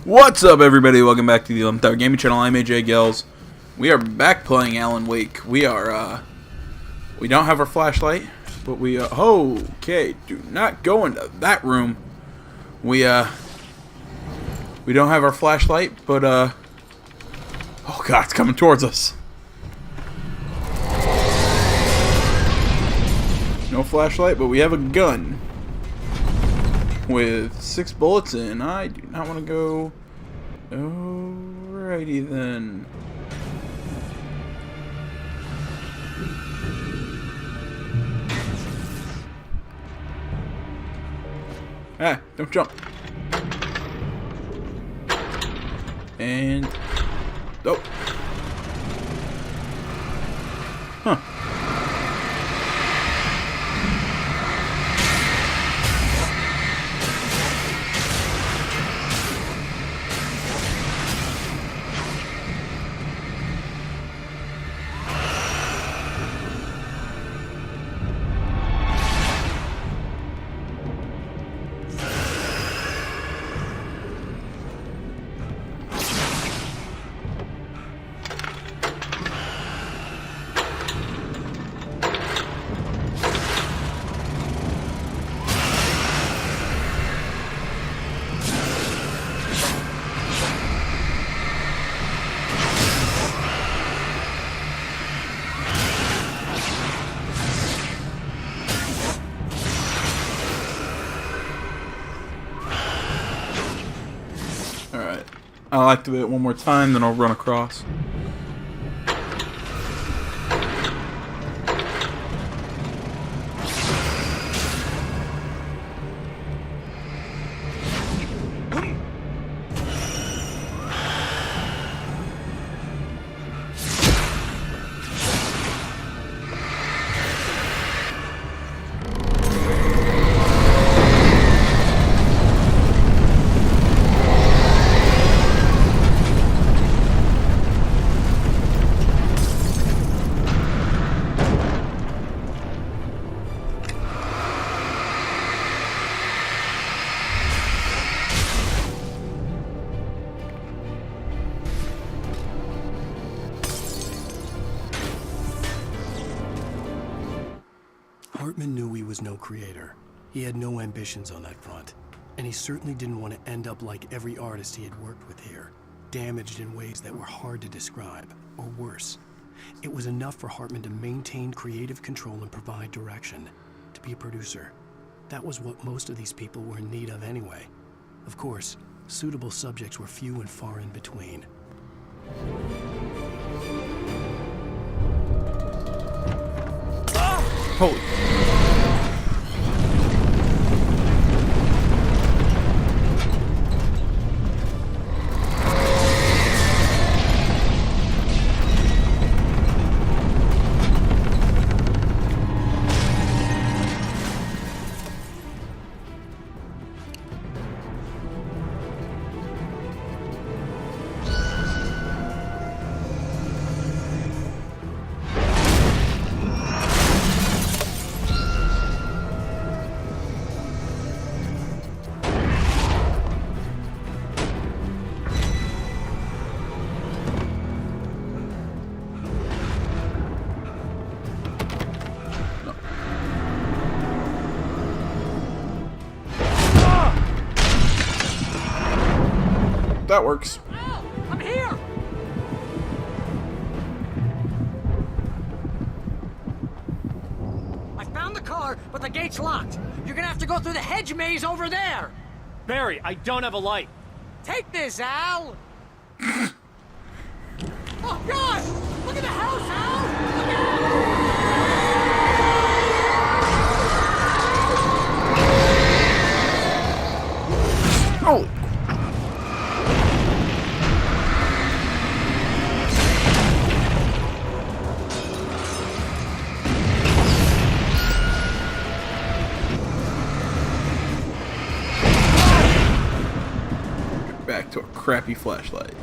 What's up, everybody? Welcome back to the 11th Hour Gaming Channel. I'm AJ Gels. We are back playing Alan Wake. We don't have our flashlight, but okay, do not go into that room. We don't have our flashlight, but, oh god, it's coming towards us. No flashlight, but we have a gun with 6 bullets in. I do not want to go. Alrighty then. Ah, don't jump. And oh. Huh. Alright, I'll activate it one more time, then I'll run across. Hartman knew he was no creator. He had no ambitions on that front. And he certainly didn't want to end up like every artist he had worked with here, damaged in ways that were hard to describe, or worse. It was enough for Hartman to maintain creative control and provide direction, to be a producer. That was what most of these people were in need of anyway. Of course, suitable subjects were few and far in between. Holy. That works. Oh, I'm here! I found the car, but the gate's locked. You're gonna have to go through the hedge maze over there! Barry, I don't have a light. Take this, Al! Oh, gosh! Look at the house, Al! Look at Holy. Back to a crappy flashlight.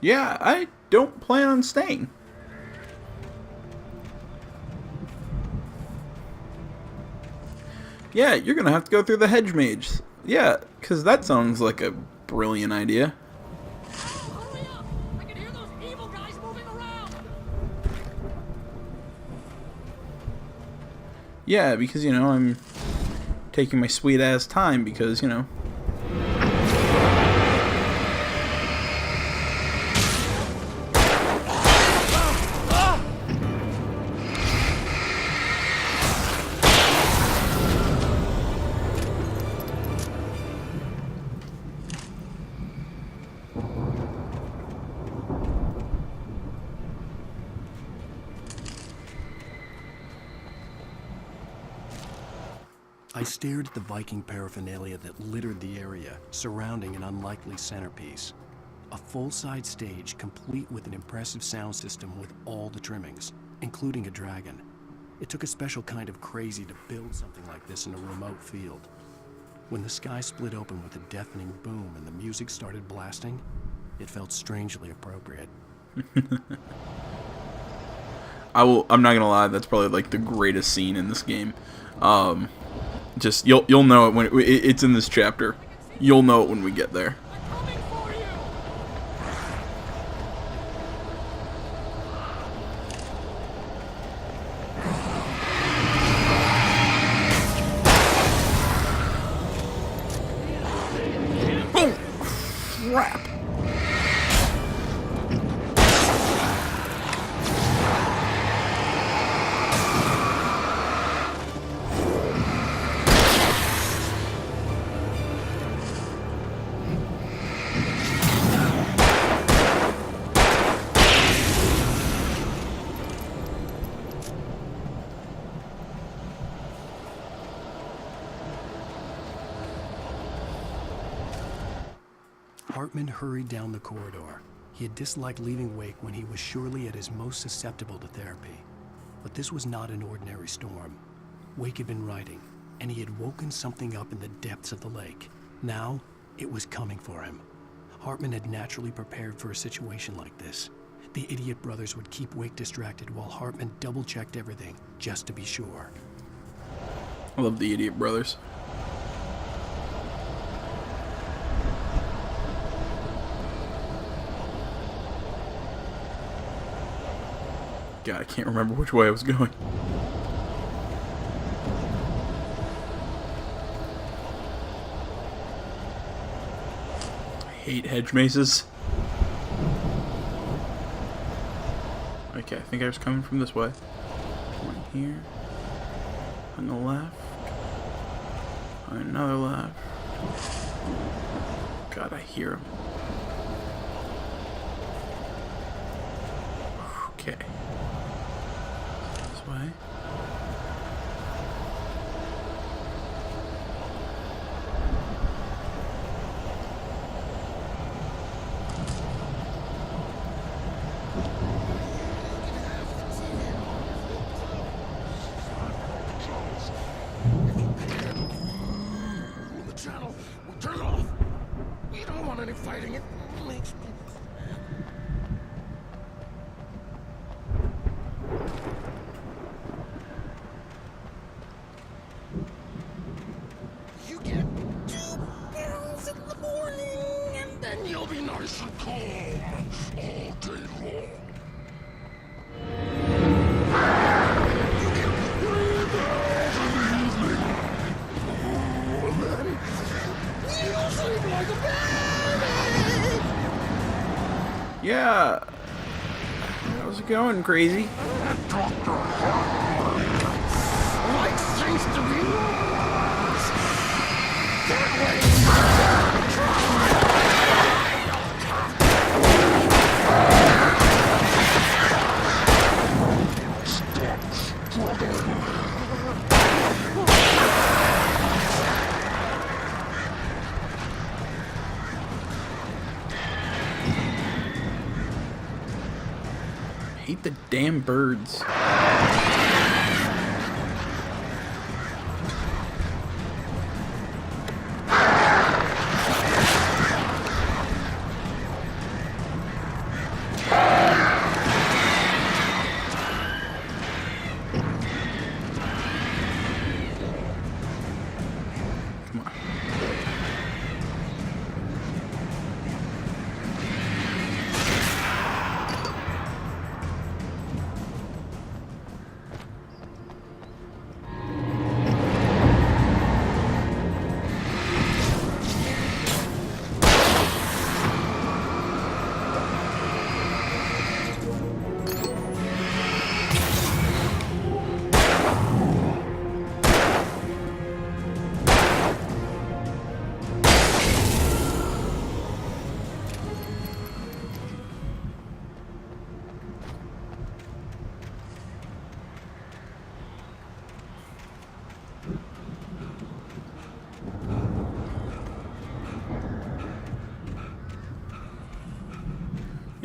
Yeah, I don't plan on staying. Yeah, you're gonna have to go through the hedge maze. Yeah, because that sounds like a brilliant idea. Hurry up! I can hear those evil guys moving around! Yeah, because, you know, I'm taking my sweet ass time because, you know. I stared at the Viking paraphernalia that littered the area, surrounding an unlikely centerpiece. A full-size stage complete with an impressive sound system with all the trimmings, including a dragon. It took a special kind of crazy to build something like this in a remote field. When the sky split open with a deafening boom and the music started blasting, it felt strangely appropriate. I'm not gonna lie, that's probably like the greatest scene in this game. Just you'll know it when it's in this chapter. You'll know it when we get there. I'm coming for you! Boom! Crap! Hartman hurried down the corridor. He had disliked leaving Wake when he was surely at his most susceptible to therapy. But this was not an ordinary storm. Wake had been writing, and he had woken something up in the depths of the lake. Now, it was coming for him. Hartman had naturally prepared for a situation like this. The idiot brothers would keep Wake distracted while Hartman double-checked everything, just to be sure. I love the idiot brothers. God, I can't remember which way I was going. I hate hedge mazes. Okay, I think I was coming from this way. One here. On the left. On another left. God, I hear him. Okay. This way. The channel. We'll turn it off. We don't want any fighting. It makes me. You get 2 pills in the morning, and then you'll be nice and calm all day long. You get 3 pills in the evening. And then you'll sleep like a baby. Yeah. How's it going, crazy? Dr. Hartman likes things to be lost. That way, stop struggling. I hate the damn birds.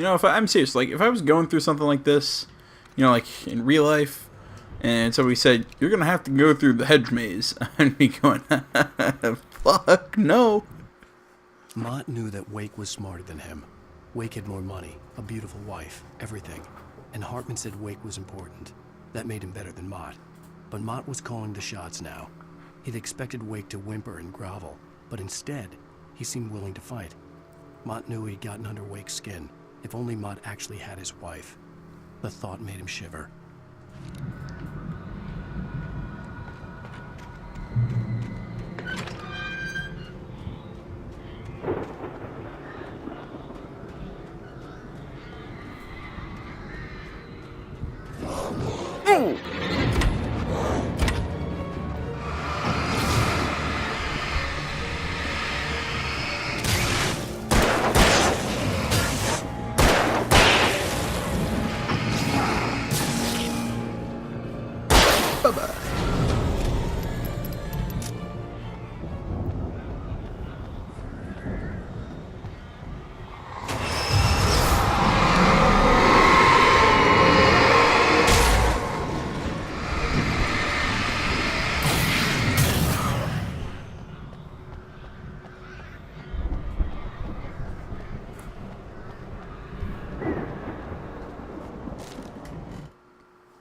You know, I'm serious. Like, if I was going through something like this, you know, like in real life, and somebody said, you're going to have to go through the hedge maze, I'd be going, fuck no. Mott knew that Wake was smarter than him. Wake had more money, a beautiful wife, everything. And Hartman said Wake was important. That made him better than Mott. But Mott was calling the shots now. He'd expected Wake to whimper and grovel, but instead, he seemed willing to fight. Mott knew he'd gotten under Wake's skin. If only Mott actually had his wife. The thought made him shiver.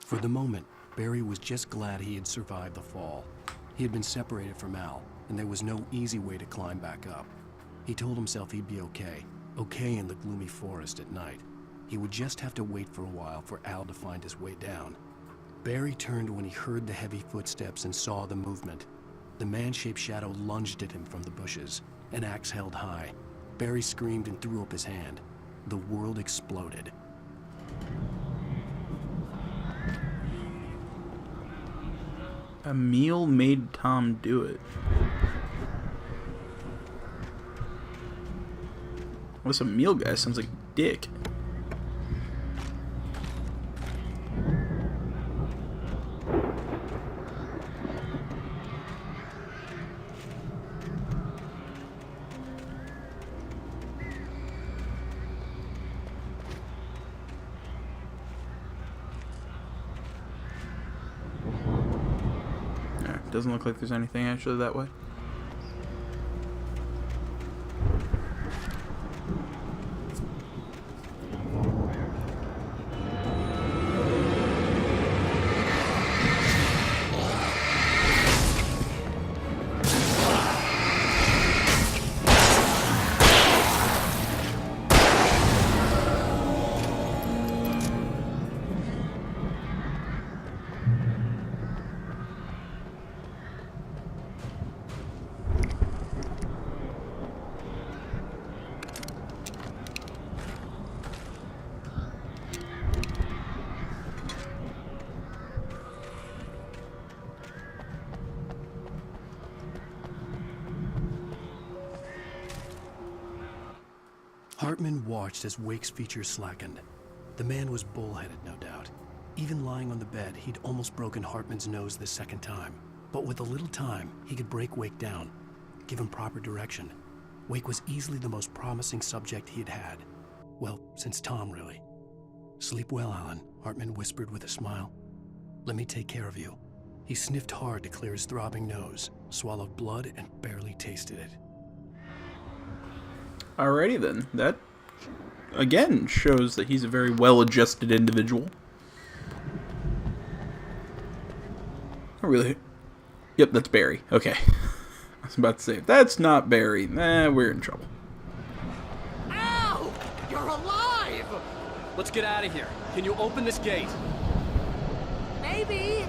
For the moment, Barry was just glad he had survived the fall. He had been separated from Al, and there was no easy way to climb back up. He told himself he'd be okay, okay in the gloomy forest at night. He would just have to wait for a while for Al to find his way down. Barry turned when he heard the heavy footsteps and saw the movement. The man-shaped shadow lunged at him from the bushes, an axe held high. Barry screamed and threw up his hand. The world exploded. A meal made Tom do it. What's a meal guy? Sounds like dick. Doesn't look like there's anything actually that way. Hartman watched as Wake's features slackened. The man was bullheaded, no doubt. Even lying on the bed, he'd almost broken Hartman's nose the second time. But with a little time, he could break Wake down, give him proper direction. Wake was easily the most promising subject he'd had. Well, since Tom, really. "Sleep well, Alan," Hartman whispered with a smile. "Let me take care of you." He sniffed hard to clear his throbbing nose, swallowed blood, and barely tasted it. Alrighty then. That, again, shows that he's a very well-adjusted individual. Oh, really? Yep, that's Barry. Okay. I was about to say, if that's not Barry, we're in trouble. Ow! You're alive! Let's get out of here. Can you open this gate? Maybe.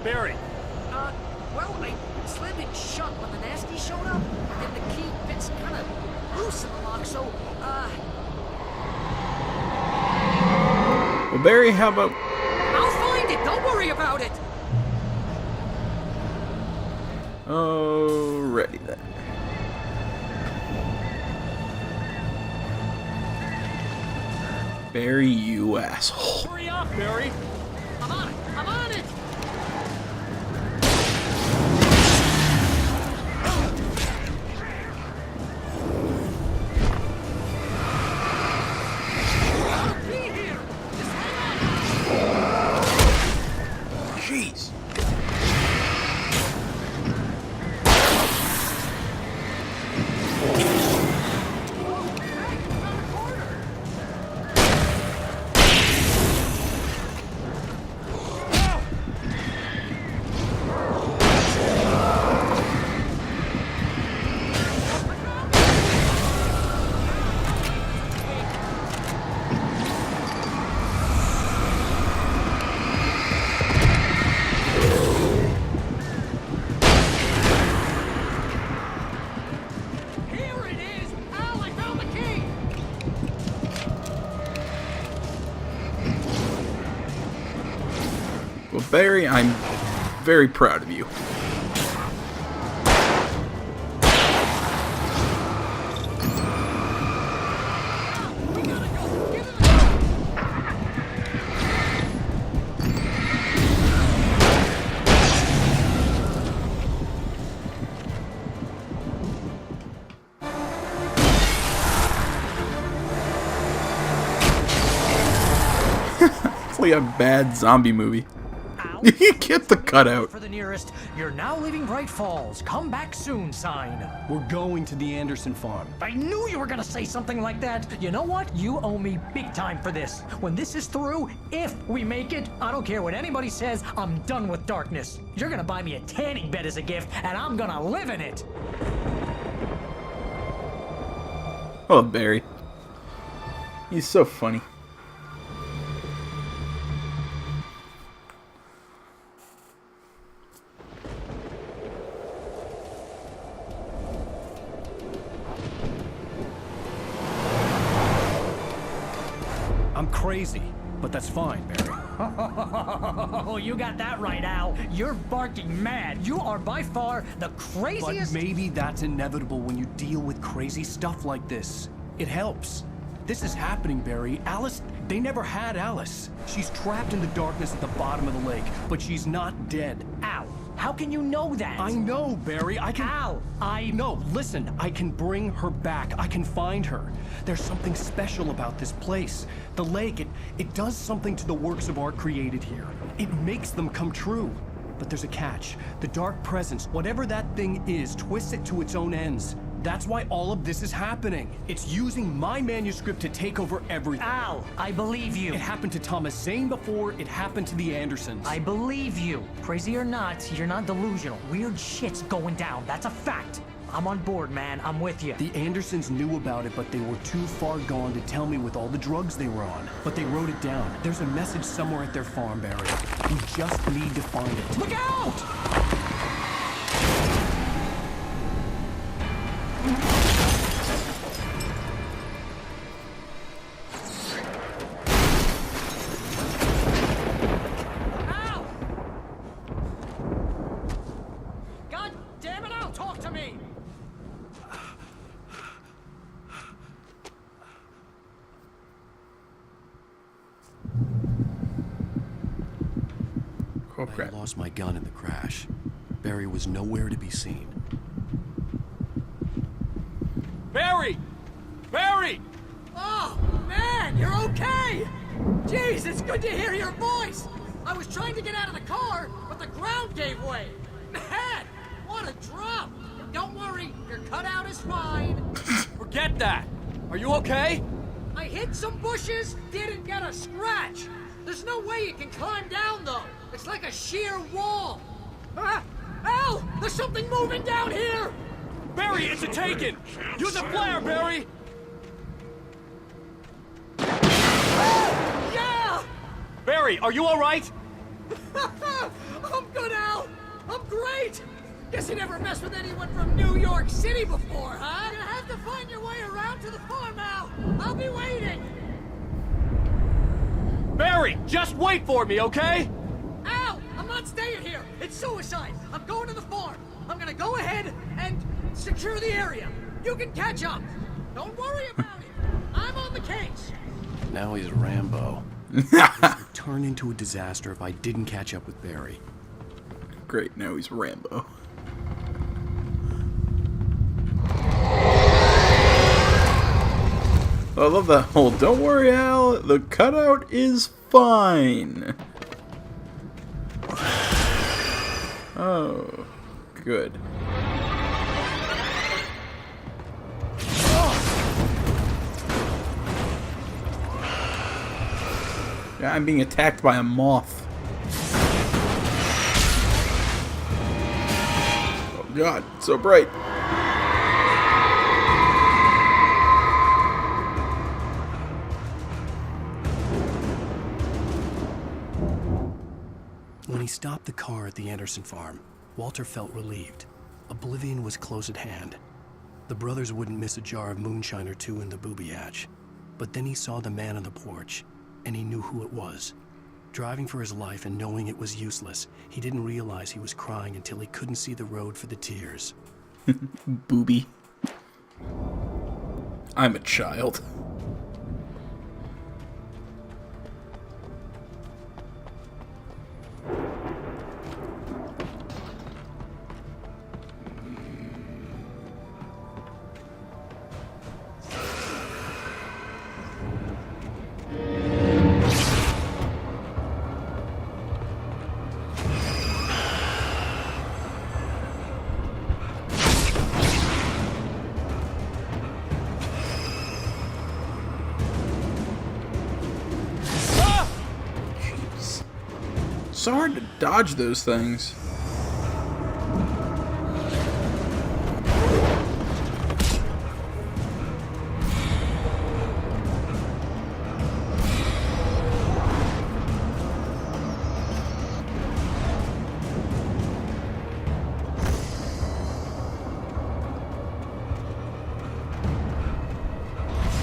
Barry! Well, I slammed it shut when the nasty showed up, and the key fits kind of loose in the lock, so, Well, Barry, how about... I'll find it! Don't worry about it! Alrighty then. Barry, you asshole. Hurry up, Barry! I'm on it! I'm on it! Barry, I'm very proud of you. It's like a bad zombie movie. Get the cutout. For the nearest, you're now leaving Bright Falls. Come back soon sign. We're going to the Anderson farm. I knew you were gonna say something like that. You know what? You owe me big time for this. When this is through, if we make it, I don't care what anybody says, I'm done with darkness. You're gonna buy me a tanning bed as a gift, and I'm gonna live in it. Oh, Barry. He's so funny. I'm crazy, but that's fine, Barry. Oh, you got that right, Al. You're barking mad. You are by far the But craziest. maybe that's inevitable when you deal with crazy stuff like this. It helps. This is happening, Barry. Alice, they never had Alice. She's trapped in the darkness at the bottom of the lake, but she's not dead. Al, how can you know that? I know, Barry. I can... Al, No, listen. I can bring her back. I can find her. There's something special about this place. The lake, it does something to the works of art created here. It makes them come true. But there's a catch. The dark presence, whatever that thing is, twists it to its own ends. That's why all of this is happening. It's using my manuscript to take over everything. Al, I believe you. It happened to Thomas Zane before, it happened to the Andersons. I believe you. Crazy or not, you're not delusional. Weird shit's going down. That's a fact. I'm on board, man. I'm with you. The Andersons knew about it, but they were too far gone to tell me with all the drugs they were on. But they wrote it down. There's a message somewhere at their farm, Barry. We just need to find it. Look out! Al! God damn it, Al, talk to me! Oh, I crap. lost my gun in the crash. Barry was nowhere to be seen. Barry! Barry! Oh, man, you're okay! Jeez, it's good to hear your voice! I was trying to get out of the car, but the ground gave way! Man, what a drop! Don't worry, your cutout is fine. Forget that! Are you okay? I hit some bushes, didn't get a scratch. There's no way you can climb down, though. It's like a sheer wall. Ah! Al! There's something moving down here! Barry, it's a taken! Use a flare, Barry! Yeah! Barry, are you alright? I'm good, Al. I'm great. Guess you never messed with anyone from New York City before, huh? You have to find your way around to the farm, Al. I'll be waiting. Barry, just wait for me, okay? Al, I'm not staying here. It's suicide. I'm going to the farm. I'm gonna go ahead and secure the area. You can catch up. Don't worry about it. I'm on the case. Now he's Rambo. This would turn into a disaster if I didn't catch up with Barry. Great, now he's Rambo. I love that whole, don't worry, Al, the cutout is fine. Oh, good. Yeah, I'm being attacked by a moth. Oh god, so bright. When he stopped the car at the Anderson farm, Walter felt relieved. Oblivion was close at hand. The brothers wouldn't miss a jar of moonshine or two in the booby hatch. But then he saw the man on the porch, and he knew who it was. Driving for his life and knowing it was useless, he didn't realize he was crying until he couldn't see the road for the tears. Booby. I'm a child. So hard to dodge those things.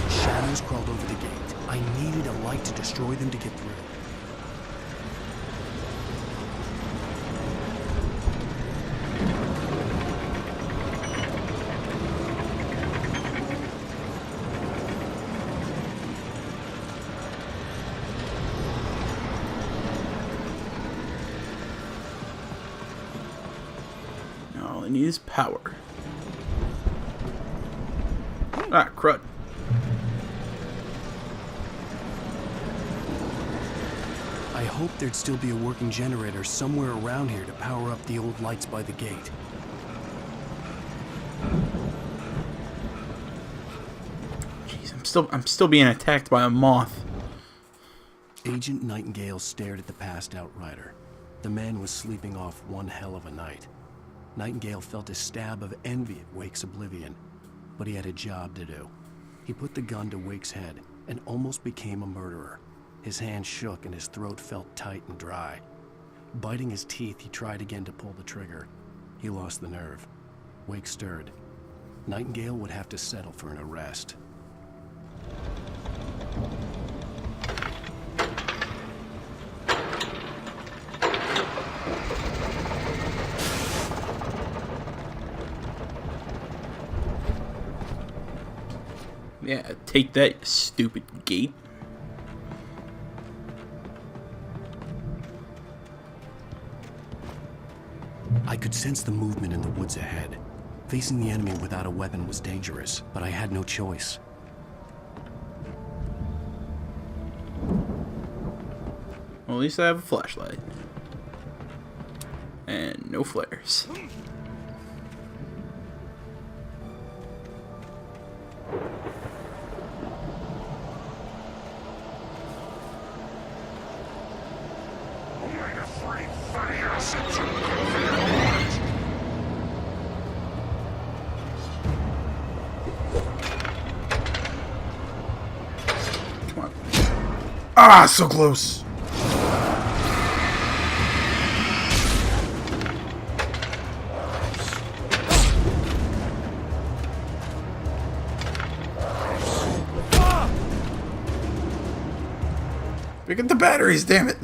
Shadows crawled over the gate. I needed a light to destroy them to get through. All I need is power. Ah, crud. I hoped there'd still be a working generator somewhere around here to power up the old lights by the gate. Jeez, I'm still being attacked by a moth. Agent Nightingale stared at the passed out rider. The man was sleeping off one hell of a night. Nightingale felt a stab of envy at Wake's oblivion, but he had a job to do. He put the gun to Wake's head and almost became a murderer. His hand shook and his throat felt tight and dry. Biting his teeth, he tried again to pull the trigger. He lost the nerve. Wake stirred. Nightingale would have to settle for an arrest. Yeah, take that, you stupid gate. I could sense the movement in the woods ahead. Facing the enemy without a weapon was dangerous, but I had no choice. Well, at least I have a flashlight. And no flares. Come on. Ah, so close. Pick up the batteries, damn it.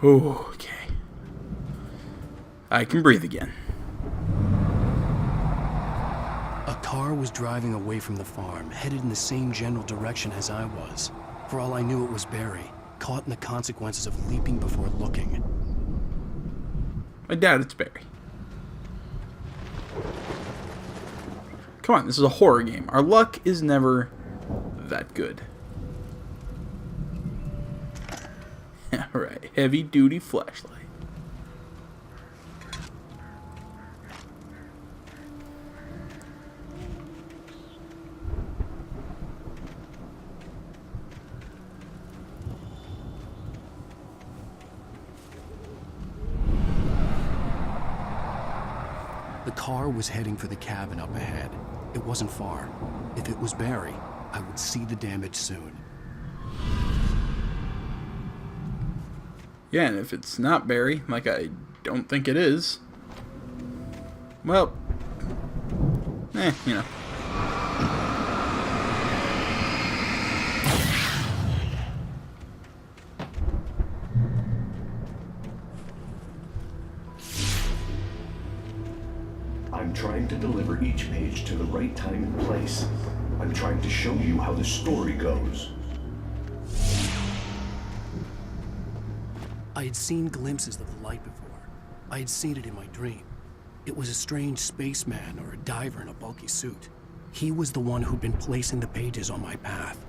Okay. I can breathe again. A car was driving away from the farm, headed in the same general direction as I was. For all I knew, it was Barry, caught in the consequences of leaping before looking. I doubt it's Barry. Come on, this is a horror game. Our luck is never that good. Alright, heavy duty flashlight. The car was heading for the cabin up ahead. It wasn't far. If it was Barry, I would see the damage soon. Yeah, and if it's not Barry, like I don't think it is, well, you know. I'm trying to deliver each page to the right time and place. I'm trying to show you how the story goes. I had seen glimpses of the light before. I had seen it in my dream. It was a strange spaceman or a diver in a bulky suit. He was the one who'd been placing the pages on my path.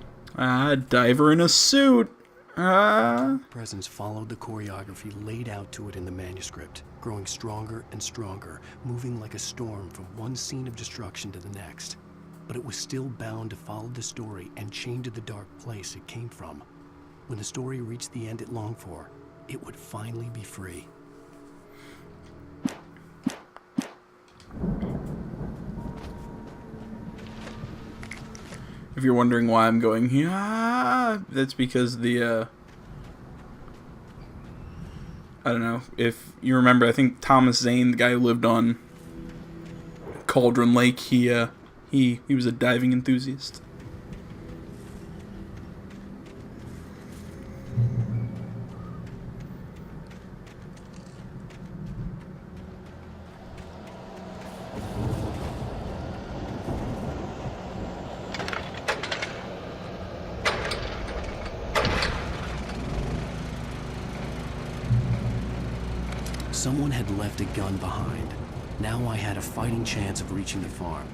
Diver in a suit. Presence followed the choreography laid out to it in the manuscript, growing stronger and stronger, moving like a storm from one scene of destruction to the next. But it was still bound to follow the story and chain to the dark place it came from. When the story reached the end it longed for, it would finally be free. If you're wondering why I'm going here, that's because the, I don't know, if you remember, I think Thomas Zane, the guy who lived on Cauldron Lake, he was a diving enthusiast. Someone had left a gun behind. Now I had a fighting chance of reaching the farm.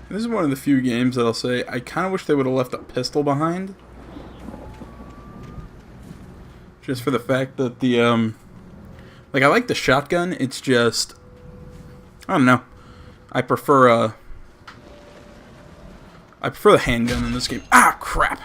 This is one of the few games that I'll say I kind of wish they would have left a pistol behind. Just for the fact that the, like, I like the shotgun, it's just, I don't know. I prefer the handgun in this game. Ah, crap!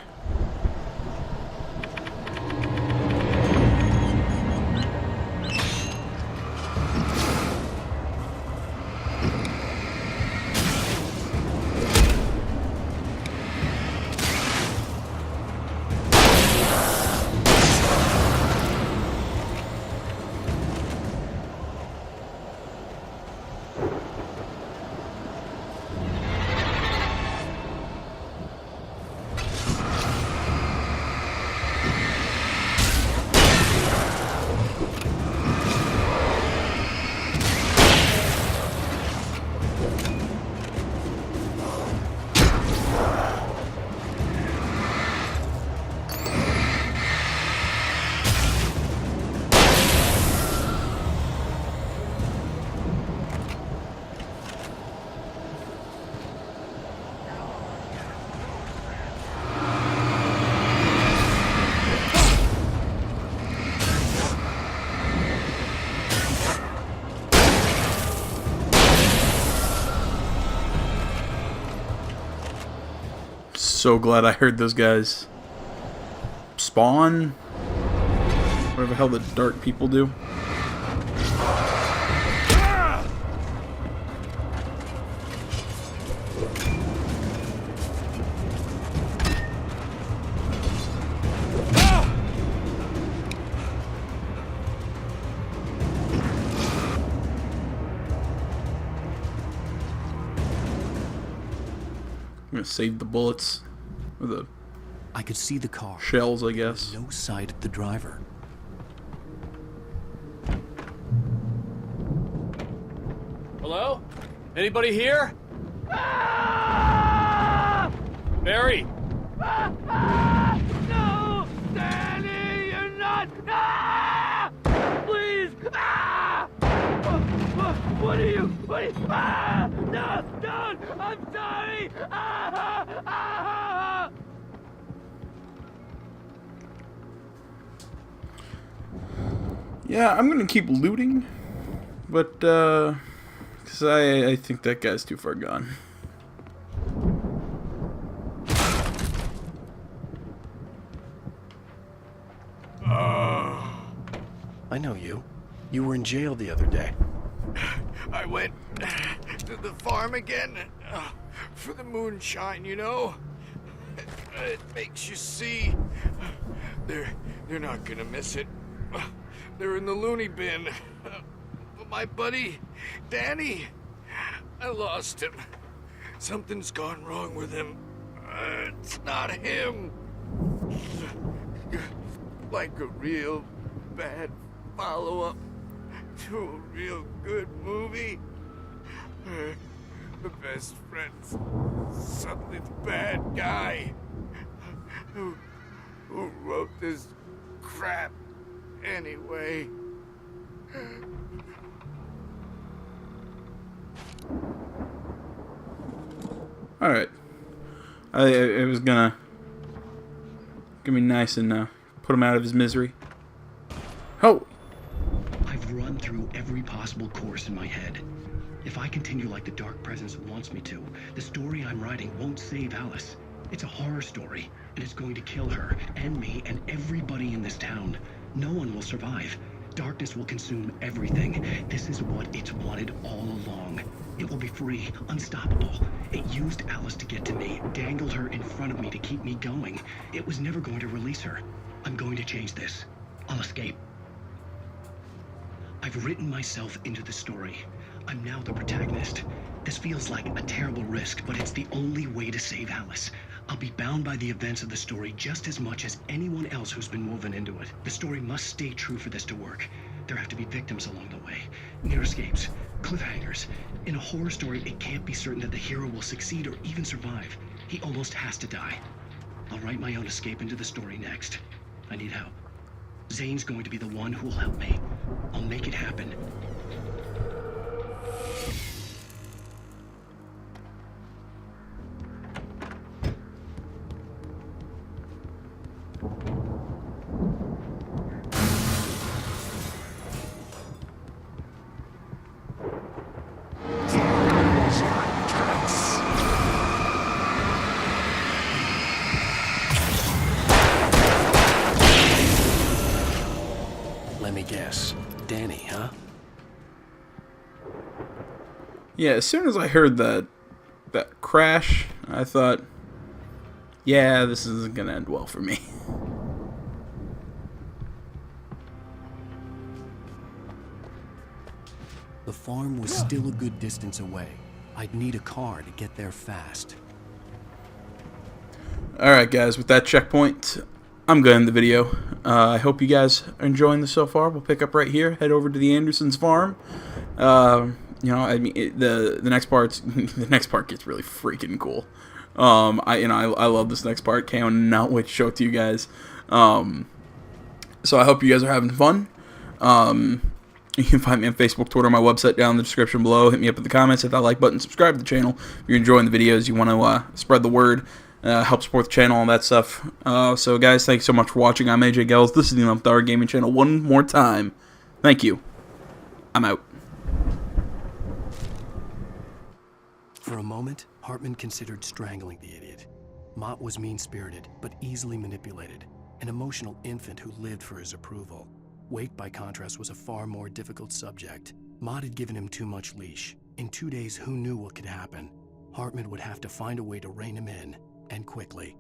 So glad I heard those guys spawn. Whatever the hell the dark people do. I'm gonna save the bullets. Or the I could see the car. Shells, I guess. No sight of the driver. Hello? Anybody here? Ah! Barry! No! Danny, you're not! Ah! Please! Ah! What are you? Ah! No! Don't! I'm sorry! Ah! Ah! Yeah, I'm gonna keep looting, but because I think that guy's too far gone. I know you. You were in jail the other day. I went to the farm again for the moonshine, you know? It makes you see. They're not gonna miss it. They're in the loony bin. But my buddy, Danny, I lost him. Something's gone wrong with him. It's not him. Like a real bad follow-up to a real good movie. The best friend's suddenly the bad guy who wrote this crap anyway. Alright. It was gonna be nice and put him out of his misery. Oh! I've run through every possible course in my head. If I continue like the Dark Presence wants me to, the story I'm writing won't save Alice. It's a horror story, and it's going to kill her, and me, and everybody in this town. No one will survive. Darkness will consume everything. This is what it's wanted all along. It will be free, unstoppable. It used Alice to get to me, dangled her in front of me to keep me going. It was never going to release her. I'm going to change this. I'll escape. I've written myself into the story. I'm now the protagonist. This feels like a terrible risk, but it's the only way to save Alice. I'll be bound by the events of the story just as much as anyone else who's been woven into it. The story must stay true for this to work. There have to be victims along the way. Near escapes. Cliffhangers. In a horror story, it can't be certain that the hero will succeed or even survive. He almost has to die. I'll write my own escape into the story next. I need help. Zane's going to be the one who will help me. I'll make it happen. Let me guess. Danny, huh? Yeah, as soon as I heard that crash, I thought, yeah, this isn't gonna end well for me. The farm was still a good distance away. I'd need a car to get there fast. Alright guys, with that checkpoint, I'm going to end the video. I hope you guys are enjoying this so far. We'll pick up right here, head over to the Andersons farm. You know, I mean, the next part gets really freaking cool. I love this next part. Cannot wait to show it to you guys. So I hope you guys are having fun. You can find me on Facebook, Twitter, my website down in the description below. Hit me up in the comments, hit that like button, subscribe to the channel. If you're enjoying the videos, you want to spread the word, help support the channel, all that stuff. So guys, thanks so much for watching. I'm AJ Gels. This is the 11th Hour Gaming Channel. One more time, thank you. I'm out. For a moment, Hartman considered strangling the idiot. Mott was mean-spirited, but easily manipulated. An emotional infant who lived for his approval. Wake, by contrast, was a far more difficult subject. Mott had given him too much leash. In 2 days, who knew what could happen? Hartman would have to find a way to rein him in, and quickly.